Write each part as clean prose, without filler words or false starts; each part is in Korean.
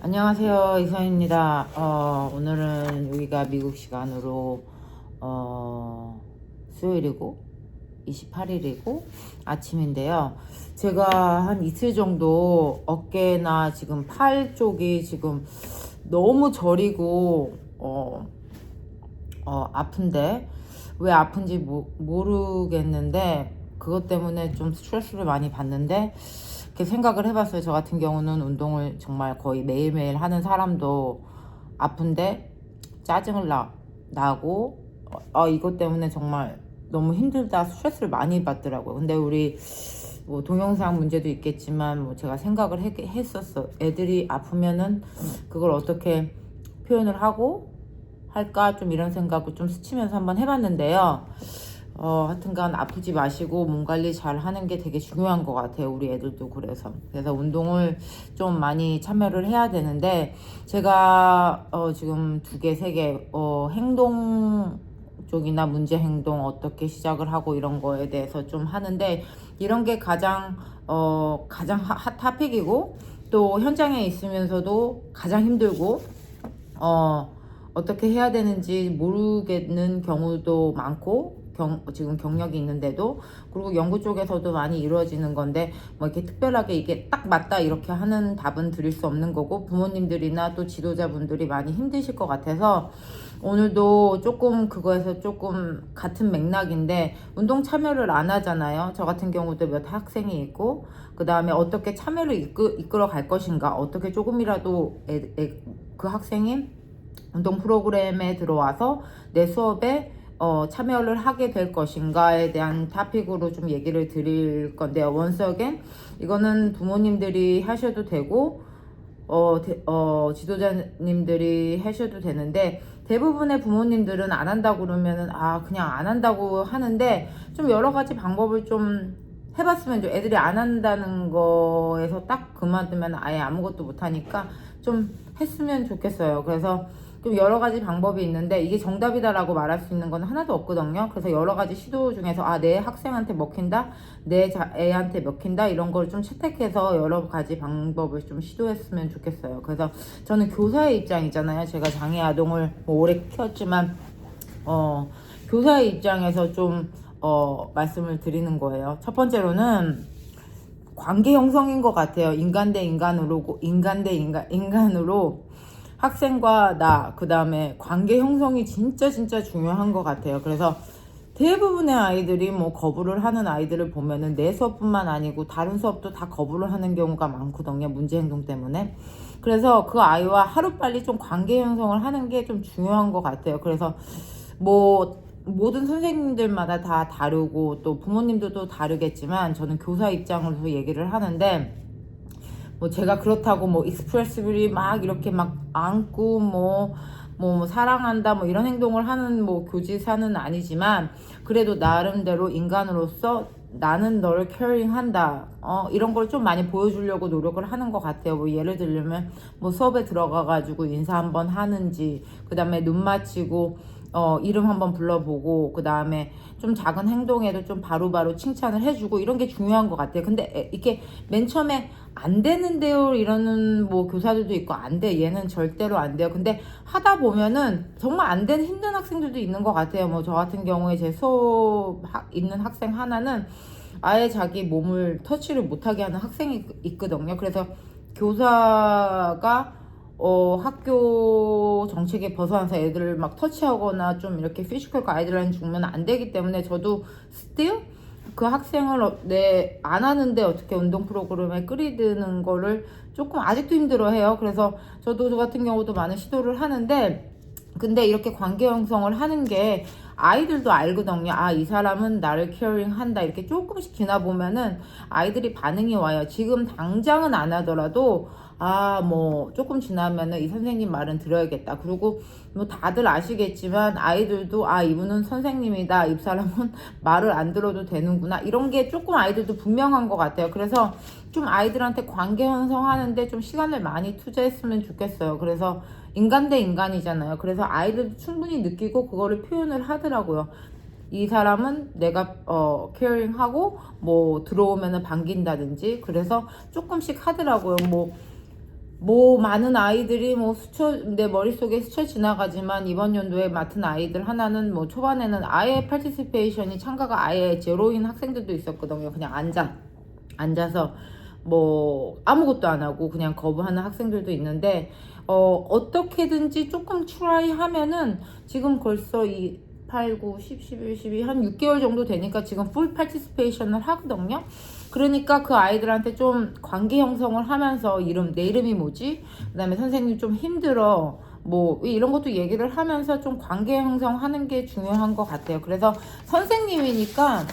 안녕하세요, 이선입니다. 오늘은 여기가 미국 시간으로 수요일이고 28일이고 아침인데요. 제가 한 이틀 정도 어깨나 지금 팔 쪽이 지금 너무 저리고 아픈데 왜 아픈지 모르겠는데 그것 때문에 좀 스트레스를 많이 받는데 이렇게 생각을 해봤어요. 저 같은 경우는 운동을 정말 거의 매일매일 하는 사람도 아픈데 짜증을 나고 이것 때문에 정말 너무 힘들다, 스트레스를 많이 받더라고요. 근데 우리 뭐 동영상 문제도 있겠지만 뭐 제가 생각을 했었어. 애들이 아프면은 그걸 어떻게 표현을 하고 할까, 좀 이런 생각을 좀 스치면서 한번 해봤는데요. 하여튼간 아프지 마시고 몸 관리 잘 하는 게 되게 중요한 것 같아요. 우리 애들도 그래서 운동을 좀 많이 참여를 해야 되는데, 제가 지금 두 개, 세 개 행동 쪽이나 문제 행동 어떻게 시작을 하고 이런 거에 대해서 좀 하는데, 이런 게 가장 핫 토픽이고 또 현장에 있으면서도 가장 힘들고 어떻게 해야 되는지 모르겠는 경우도 많고, 지금 경력이 있는데도, 그리고 연구 쪽에서도 많이 이루어지는 건데 뭐 이렇게 특별하게 이게 딱 맞다 이렇게 하는 답은 드릴 수 없는 거고, 부모님들이나 또 지도자분들이 많이 힘드실 것 같아서 오늘도 조금 그거에서 조금 같은 맥락인데, 운동 참여를 안 하잖아요. 저 같은 경우도 몇 학생이 있고, 그 다음에 어떻게 참여를 이끌어 갈 것인가, 어떻게 조금이라도 그 학생이 운동 프로그램에 들어와서 내 수업에 참여를 하게 될 것인가에 대한 토픽으로 좀 얘기를 드릴 건데요. once again, 이거는 부모님들이 하셔도 되고 지도자님들이 하셔도 되는데, 대부분의 부모님들은 안 한다고 그러면은 그냥 안 한다고 하는데, 좀 여러 가지 방법을 좀 해봤으면, 좀 애들이 안 한다는 거에서 딱 그만두면 아예 아무것도 못 하니까 좀 했으면 좋겠어요. 그래서 좀 여러 가지 방법이 있는데 이게 정답이다라고 말할 수 있는 건 하나도 없거든요. 그래서 여러 가지 시도 중에서 내 학생한테 먹힌다, 내 애한테 먹힌다, 이런 걸 좀 채택해서 여러 가지 방법을 좀 시도했으면 좋겠어요. 그래서 저는 교사의 입장이잖아요. 제가 장애 아동을 뭐 오래 키웠지만 교사의 입장에서 좀 말씀을 드리는 거예요. 첫 번째로는 관계 형성인 것 같아요. 인간 대 인간으로, 인간 대 인간으로 학생과 그 다음에 관계 형성이 진짜 중요한 것 같아요. 그래서 대부분의 아이들이 뭐 거부를 하는 아이들을 보면은 내 수업뿐만 아니고 다른 수업도 다 거부를 하는 경우가 많거든요. 문제 행동 때문에. 그래서 그 아이와 하루빨리 좀 관계 형성을 하는 게 좀 중요한 것 같아요. 그래서 뭐 모든 선생님들마다 다 다르고 또 부모님들도 다르겠지만, 저는 교사 입장으로서 얘기를 하는데, 뭐 제가 그렇다고 뭐 익스프레시브리 막 이렇게 막 안고 뭐 사랑한다 뭐 이런 행동을 하는 뭐 교지사는 아니지만, 그래도 나름대로 인간으로서 나는 너를 케어링한다 이런 걸 좀 많이 보여주려고 노력을 하는 것 같아요. 뭐 예를 들면 뭐 수업에 들어가 가지고 인사 한번 하는지, 그 다음에 눈 맞추고 이름 한번 불러보고, 그 다음에 좀 작은 행동에도 좀 바로바로 칭찬을 해주고, 이런 게 중요한 것 같아요. 근데 이렇게 맨 처음에 안 되는데요 이러는 뭐 교사들도 있고, 안 돼, 얘는 절대로 안 돼요. 근데 하다 보면은 정말 안 되는 힘든 학생들도 있는 것 같아요. 뭐 저 같은 경우에 제 수업 있는 학생 하나는 아예 자기 몸을 터치를 못하게 하는 학생이 있거든요. 그래서 교사가 학교 정책에 벗어나서 애들을 막 터치하거나 좀 이렇게 피지컬 가이드라인 주면 안 되기 때문에, 저도 still 그 학생을 안 하는데 어떻게 운동 프로그램에 끌이드는 거를 조금 아직도 힘들어 해요. 그래서 저 같은 경우도 많은 시도를 하는데, 근데 이렇게 관계 형성을 하는 게 아이들도 알거든요. 이 사람은 나를 케어링 한다. 이렇게 조금씩 지나보면은 아이들이 반응이 와요. 지금 당장은 안 하더라도 뭐 조금 지나면은 이 선생님 말은 들어야겠다. 그리고 뭐 다들 아시겠지만 아이들도 이분은 선생님이다, 이 사람은 말을 안 들어도 되는구나, 이런 게 조금 아이들도 분명한 것 같아요. 그래서 좀 아이들한테 관계 형성하는데 좀 시간을 많이 투자했으면 좋겠어요. 그래서 인간 대 인간이잖아요. 그래서 아이들도 충분히 느끼고 그거를 표현을 하더라고요. 이 사람은 내가 케어링하고 뭐 들어오면은 반긴다든지, 그래서 조금씩 하더라고요. 뭐 뭐 많은 아이들이 뭐 내 머릿속에 스쳐 지나가지만 이번 연도에 맡은 아이들 하나는 뭐 초반에는 아예 파티시페이션이 참가가 아예 제로인 학생들도 있었거든요. 그냥 앉아서 뭐 아무것도 안 하고 그냥 거부하는 학생들도 있는데 어떻게든지 조금 트라이 하면은 지금 벌써 8, 9, 10, 11, 12, 한 6개월 정도 되니까 지금 풀 파티시페이션을 하거든요. 그러니까 그 아이들한테 좀 관계 형성을 하면서 내 이름이 뭐지? 그 다음에 선생님 좀 힘들어. 뭐 이런 것도 얘기를 하면서 좀 관계 형성하는 게 중요한 것 같아요. 그래서 선생님이니까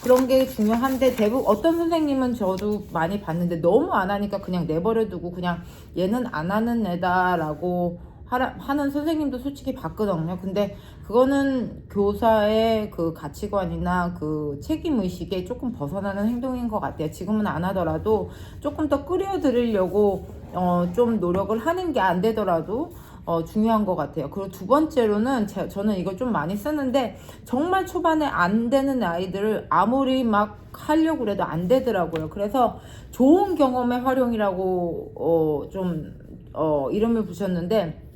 그런 게 중요한데 대부분 어떤 선생님은 저도 많이 봤는데 너무 안 하니까 그냥 내버려 두고 그냥 얘는 안 하는 애다라고 하는 선생님도 솔직히 봤거든요. 근데 그거는 교사의 그 가치관이나 그 책임의식에 조금 벗어나는 행동인 것 같아요. 지금은 안 하더라도 조금 더 끌어들이려고 좀 노력을 하는 게 안 되더라도 중요한 것 같아요. 그리고 두 번째로는 저는 이걸 좀 많이 쓰는데 정말 초반에 안 되는 아이들을 아무리 막 하려고 해도 안 되더라고요. 그래서 좋은 경험의 활용이라고 이름을 붙였는데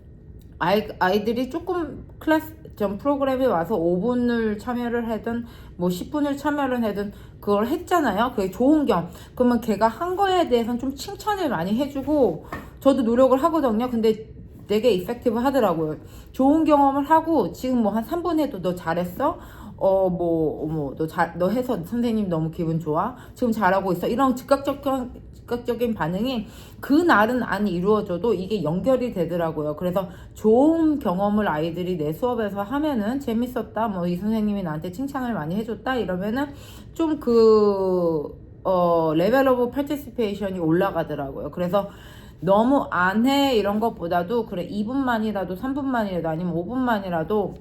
아이들이 조금 클래스 전 프로그램에 와서 5분을 참여를 하든 뭐 10분을 참여를 하든 그걸 했잖아요. 그게 좋은 경험. 그러면 걔가 한 거에 대해서는 좀 칭찬을 많이 해주고 저도 노력을 하거든요. 근데 되게 이펙티브 하더라고요. 좋은 경험을 하고 지금 뭐 한 3분 해도 너 잘했어? 너 해서 선생님 너무 기분 좋아? 지금 잘하고 있어? 이런 즉각적인 반응이 그날은 안 이루어져도 이게 연결이 되더라고요. 그래서 좋은 경험을 아이들이 내 수업에서 하면은 재밌었다. 뭐 이 선생님이 나한테 칭찬을 많이 해줬다. 이러면은 좀 레벨 오브 파티시페이션이 올라가더라고요. 그래서 너무 안 해 이런 것보다도 그래 2분만이라도 3분만이라도 아니면 5분만이라도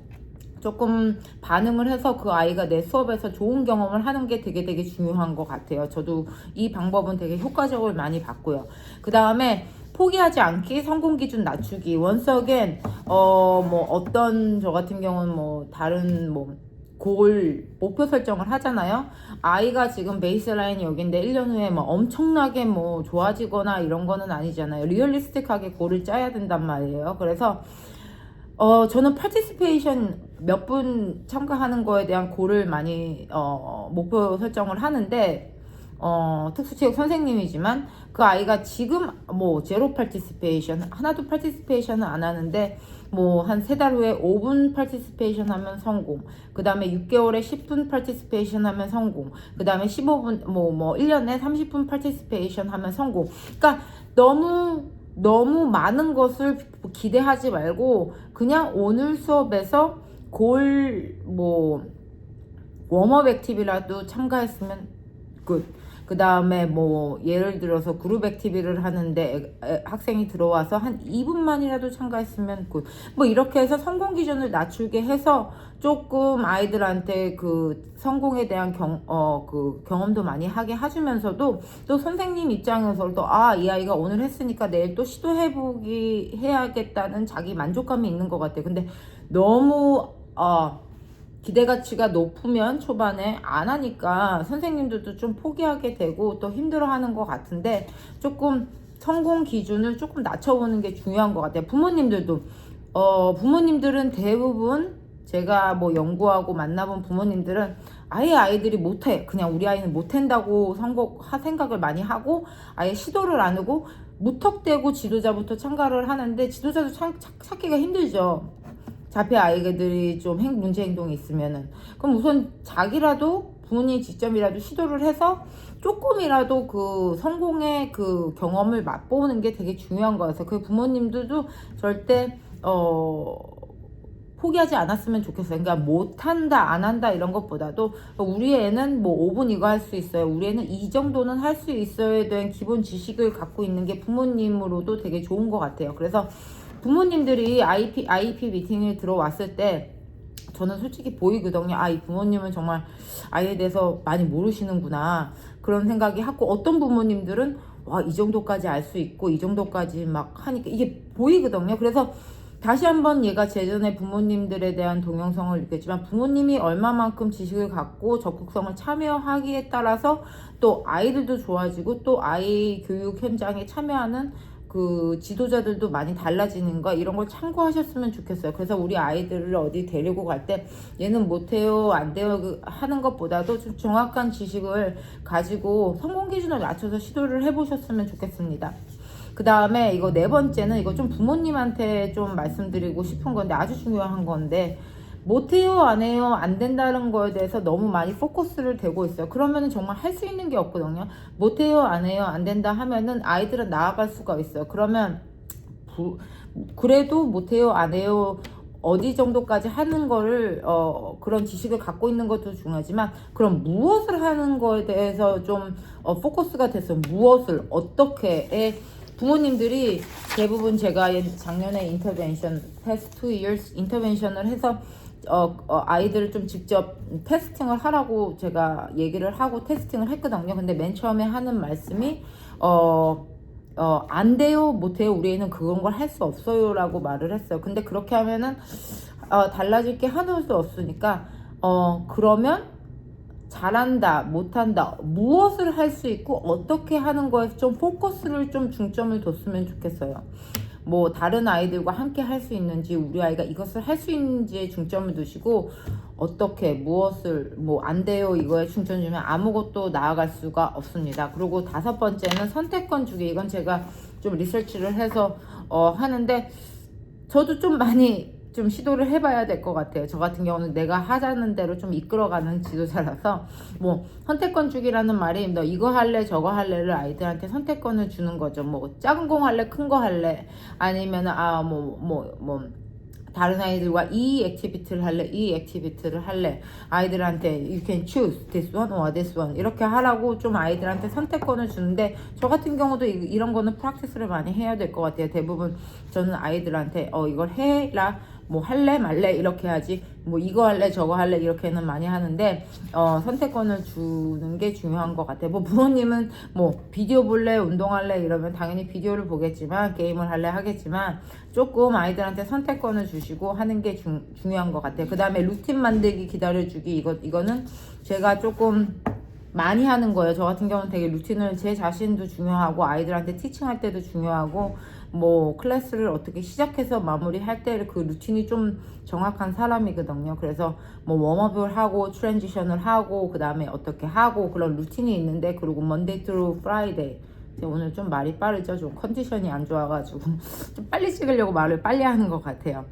조금 반응을 해서 그 아이가 내 수업에서 좋은 경험을 하는 게 되게 중요한 것 같아요. 저도 이 방법은 되게 효과적으로 많이 봤고요. 그 다음에 포기하지 않기, 성공 기준 낮추기. once again, 저 같은 경우는 뭐 다른 목표 설정을 하잖아요. 아이가 지금 베이스라인이 여긴데 1년 후에 뭐 엄청나게 뭐 좋아지거나 이런 거는 아니잖아요. 리얼리스틱하게 골을 짜야 된단 말이에요. 그래서 저는 파티시페이션 몇 분 참가하는 거에 대한 골을 많이 목표 설정을 하는데 특수체육 선생님이지만 그 아이가 지금 뭐 제로 파티시페이션 하나도 파티시페이션은 안 하는데 뭐 한 3달 후에 5분 파티시페이션 하면 성공, 그 다음에 6개월에 10분 파티시페이션 하면 성공, 그 다음에 15분 1년에 30분 파티시페이션 하면 성공. 그러니까 너무 많은 것을 기대하지 말고 그냥 오늘 수업에서 웜업 액티비라도 참가했으면 굿. 그 다음에 뭐 예를 들어서 그룹 액티비를 하는데 학생이 들어와서 한 2분만이라도 참가했으면 굿. 뭐 이렇게 해서 성공 기준을 낮추게 해서 조금 아이들한테 그 성공에 대한 경험도 많이 하게 해주면서도 또 선생님 입장에서도 이 아이가 오늘 했으니까 내일 또 시도해보기 해야겠다는 자기 만족감이 있는 것 같아요. 근데 너무 기대가치가 높으면 초반에 안 하니까 선생님들도 좀 포기하게 되고 또 힘들어하는 것 같은데 조금 성공 기준을 조금 낮춰보는 게 중요한 것 같아요. 부모님들은 대부분 제가 뭐 연구하고 만나본 부모님들은 아예 아이들이 못해, 그냥 우리 아이는 못한다고 생각을 많이 하고 아예 시도를 안 하고 무턱대고 지도자부터 참가를 하는데 지도자도 찾기가 힘들죠. 자폐 아이들이 좀 문제 행동이 있으면은. 그럼 우선 자기라도 부모님 직접이라도 시도를 해서 조금이라도 그 성공의 그 경험을 맛보는 게 되게 중요한 거여서 그 부모님들도 절대 포기하지 않았으면 좋겠어요. 그러니까 못한다 안 한다 이런 것보다도 우리 애는 뭐 5분 이거 할 수 있어요, 우리 애는 이 정도는 할 수 있어야 되는 기본 지식을 갖고 있는 게 부모님으로도 되게 좋은 것 같아요. 그래서 부모님들이 IEP 미팅에 들어왔을 때 저는 솔직히 보이거든요. 이 부모님은 정말 아이에 대해서 많이 모르시는구나 그런 생각이 하고, 어떤 부모님들은 이 정도까지 알 수 있고 이 정도까지 막 하니까 이게 보이거든요. 그래서 다시 한번 얘가 예전에 부모님들에 대한 동영상을 읽겠지만 부모님이 얼마만큼 지식을 갖고 적극성을 참여하기에 따라서 또 아이들도 좋아지고 또 아이 교육 현장에 참여하는 그 지도자들도 많이 달라지는 거 이런 걸 참고하셨으면 좋겠어요. 그래서 우리 아이들을 어디 데리고 갈 때 얘는 못해요 안 돼요 하는 것보다도 좀 정확한 지식을 가지고 성공 기준을 낮춰서 시도를 해보셨으면 좋겠습니다. 그 다음에 이거 네 번째는 이거 좀 부모님한테 좀 말씀드리고 싶은 건데 아주 중요한 건데 못해요 안 해요 안 된다는 거에 대해서 너무 많이 포커스를 대고 있어요. 그러면은 정말 할 수 있는 게 없거든요. 못해요 안 해요 안 된다 하면은 아이들은 나아갈 수가 있어요. 그러면 그래도 못해요 안 해요 어디 정도까지 하는 거를 그런 지식을 갖고 있는 것도 중요하지만 그럼 무엇을 하는 거에 대해서 좀 포커스가 돼서 무엇을 어떻게 부모님들이 대부분 제가 작년에 인터벤션 past 2 years 인터벤션을 해서 아이들을 좀 직접 테스팅을 하라고 제가 얘기를 하고 테스팅을 했거든요. 근데 맨 처음에 하는 말씀이 안 돼요, 못 해요, 우리 애는 그런 걸 할 수 없어요 라고 말을 했어요. 근데 그렇게 하면은 달라질 게 하나도 없으니까 그러면 잘한다, 못한다, 무엇을 할 수 있고 어떻게 하는 거에 좀 포커스를 좀 중점을 뒀으면 좋겠어요. 뭐 다른 아이들과 함께 할 수 있는지 우리 아이가 이것을 할 수 있는지에 중점을 두시고 어떻게 무엇을 뭐 안 돼요 이거에 중점 주면 아무것도 나아갈 수가 없습니다. 그리고 다섯 번째는 선택권 주기. 이건 제가 좀 리서치를 해서 하는데 저도 좀 많이 좀 시도를 해봐야 될 것 같아요. 저 같은 경우는 내가 하자는 대로 좀 이끌어가는 지도자라서 뭐 선택권 주기라는 말이 너 이거 할래 저거 할래를 아이들한테 선택권을 주는 거죠. 뭐 작은 공 할래 큰 거 할래 아니면 다른 아이들과 이 액티비티를 할래 이 액티비티를 할래 아이들한테 you can choose this one or this one 이렇게 하라고 좀 아이들한테 선택권을 주는데 저 같은 경우도 이런 거는 프랙티스를 많이 해야 될 것 같아요. 대부분 저는 아이들한테 이걸 해라 뭐 할래 말래 이렇게 하지 뭐 이거 할래 저거 할래 이렇게는 많이 하는데 선택권을 주는 게 중요한 것 같아요. 뭐 부모님은 뭐 비디오 볼래 운동할래 이러면 당연히 비디오를 보겠지만 게임을 할래 하겠지만 조금 아이들한테 선택권을 주시고 하는 게 중요한 것 같아요. 그 다음에 루틴 만들기 기다려주기 이거는 제가 조금 많이 하는 거예요. 저 같은 경우는 되게 루틴을 제 자신도 중요하고 아이들한테 티칭할 때도 중요하고 뭐 클래스를 어떻게 시작해서 마무리할 때 그 루틴이 좀 정확한 사람이거든요. 그래서 뭐 웜업을 하고 트랜지션을 하고 그 다음에 어떻게 하고 그런 루틴이 있는데 그리고 먼데이 트루 프라이데이 오늘 좀 말이 빠르죠. 좀 컨디션이 안 좋아가지고 좀 빨리 찍으려고 말을 빨리 하는 것 같아요.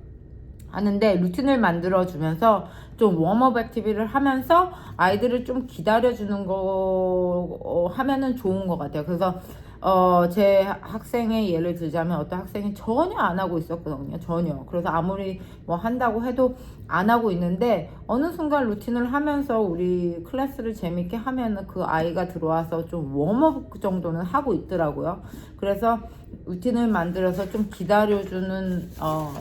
하는데 루틴을 만들어 주면서 좀 웜업 액티비티를 하면서 아이들을 좀 기다려주는 거 하면은 좋은 것 같아요. 그래서 제 학생의 예를 들자면 어떤 학생이 전혀 안 하고 있었거든요. 전혀. 그래서 아무리 뭐 한다고 해도 안 하고 있는데 어느 순간 루틴을 하면서 우리 클래스를 재밌게 하면은 그 아이가 들어와서 좀 웜업 정도는 하고 있더라고요. 그래서 루틴을 만들어서 좀 기다려주는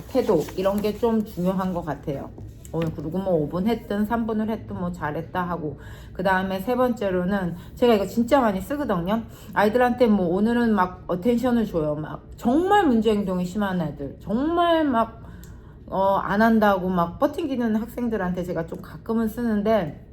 태도 이런 게 좀 중요한 것 같아요. 그리고 뭐 5분 했든 3분을 했든 뭐 잘했다 하고 그 다음에 세 번째로는 제가 이거 진짜 많이 쓰거든요. 아이들한테 뭐 오늘은 막 어텐션을 줘요. 막 정말 문제 행동이 심한 애들 정말 막 안 한다고 막 버팅기는 학생들한테 제가 좀 가끔은 쓰는데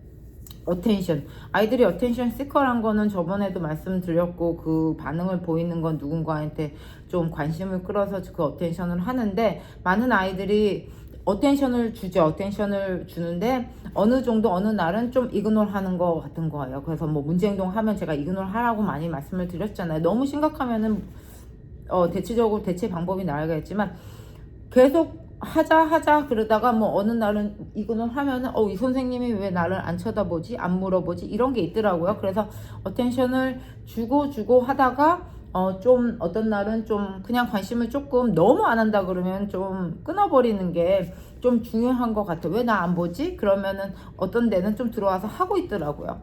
어텐션 아이들이 어텐션 시커란 거는 저번에도 말씀드렸고 그 반응을 보이는 건 누군가한테 좀 관심을 끌어서 그 어텐션을 하는데 많은 아이들이 어텐션을 주죠. 어텐션을 주는데 어느 정도 어느 날은 좀 이그노를 하는 거 같은 거예요. 그래서 뭐 문제행동 하면 제가 이그노를 하라고 많이 말씀을 드렸잖아요. 너무 심각하면은 대체적으로 대체 방법이 나아가겠지만 계속 하자 그러다가 뭐 어느 날은 이거는 하면은 이 선생님이 왜 나를 안 쳐다보지 안 물어보지 이런 게 있더라고요. 그래서 어텐션을 주고 하다가 좀 어떤 날은 좀 그냥 관심을 조금 너무 안 한다 그러면 좀 끊어버리는 게 좀 중요한 것 같아요. 왜 나 안 보지? 그러면은 어떤 데는 좀 들어와서 하고 있더라고요.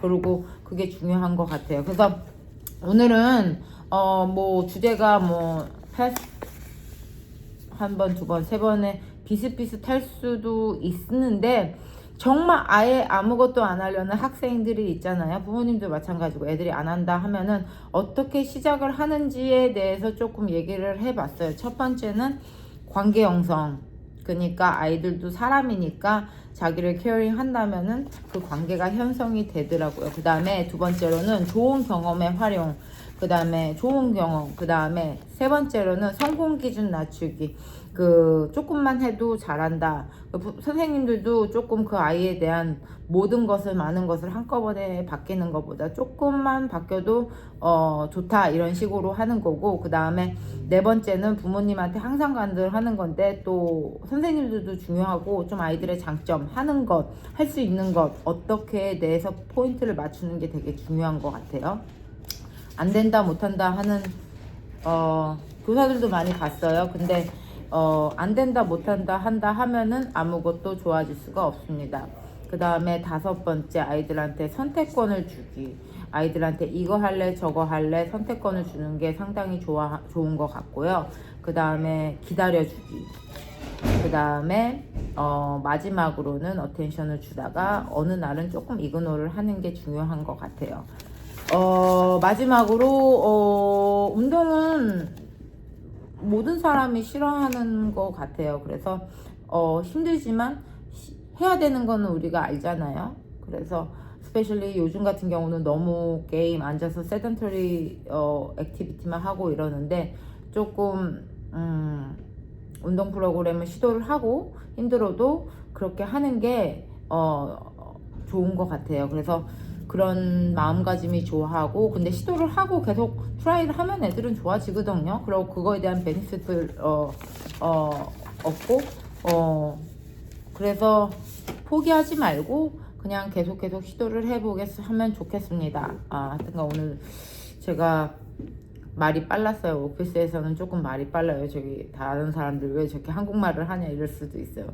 그리고 그게 중요한 것 같아요. 그래서 오늘은 뭐 주제가 뭐 패스 한 번, 두 번, 세 번에 비슷비슷할 수도 있는데 정말 아예 아무것도 안 하려는 학생들이 있잖아요. 부모님도 마찬가지고 애들이 안 한다 하면은 어떻게 시작을 하는지에 대해서 조금 얘기를 해봤어요. 첫 번째는 관계 형성. 그러니까 아이들도 사람이니까 자기를 케어링 한다면은 그 관계가 형성이 되더라고요. 그 다음에 두 번째로는 좋은 경험의 활용. 그 다음에 좋은 경험. 그 다음에 세 번째로는 성공 기준 낮추기. 그 조금만 해도 잘한다. 선생님들도 조금 그 아이에 대한 모든 것을 많은 것을 한꺼번에 바뀌는 것보다 조금만 바뀌어도 좋다 이런 식으로 하는 거고, 그 다음에 네 번째는 부모님한테 항상 간들하는 건데 또 선생님들도 중요하고 좀 아이들의 장점 하는 것, 할 수 있는 것 어떻게에 대해서 포인트를 맞추는 게 되게 중요한 것 같아요. 안 된다 못한다 하는 교사들도 많이 봤어요. 근데 안 된다 못한다 한다 하면은 아무것도 좋아질 수가 없습니다. 그 다음에 다섯 번째, 아이들한테 선택권을 주기. 아이들한테 이거 할래 저거 할래 선택권을 주는 게 상당히 좋은 것 같고요. 그 다음에 기다려주기. 그 다음에 마지막으로는 어텐션을 주다가 어느 날은 조금 이그노를 하는 게 중요한 것 같아요. 마지막으로 운동은 모든 사람이 싫어하는 것 같아요. 그래서 힘들지만 해야 되는 거는 우리가 알잖아요. 그래서 스페셜리 요즘 같은 경우는 너무 게임 앉아서 세던터리 액티비티만 하고 이러는데 조금 운동 프로그램을 시도를 하고 힘들어도 그렇게 하는 게 좋은 것 같아요. 그래서 그런 마음가짐이 좋아하고, 근데 시도를 하고 계속 트라이를 하면 애들은 좋아지거든요. 그리고 그거에 대한 베니핏을 얻고 그래서 포기하지 말고 그냥 계속 시도를 하면 좋겠습니다. 하여튼간 오늘 제가 말이 빨랐어요. 오피스에서는 조금 말이 빨라요. 저기 다른 사람들 왜 저렇게 한국말을 하냐 이럴 수도 있어요.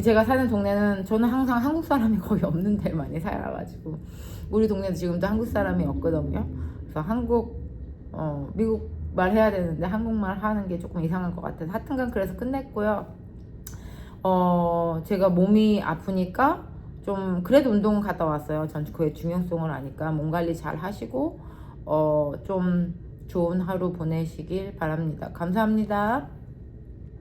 제가 사는 동네는 저는 항상 한국 사람이 거의 없는 데 많이 살아가지고 우리 동네도 지금도 한국 사람이 없거든요. 그래서 미국 말 해야 되는데 한국말 하는 게 조금 이상한 것 같아서 하여튼간 그래서 끝냈고요. 제가 몸이 아프니까 좀 그래도 운동은 갔다 왔어요. 전 그의 중요성을 아니까 몸 관리 잘 하시고 좀 좋은 하루 보내시길 바랍니다. 감사합니다.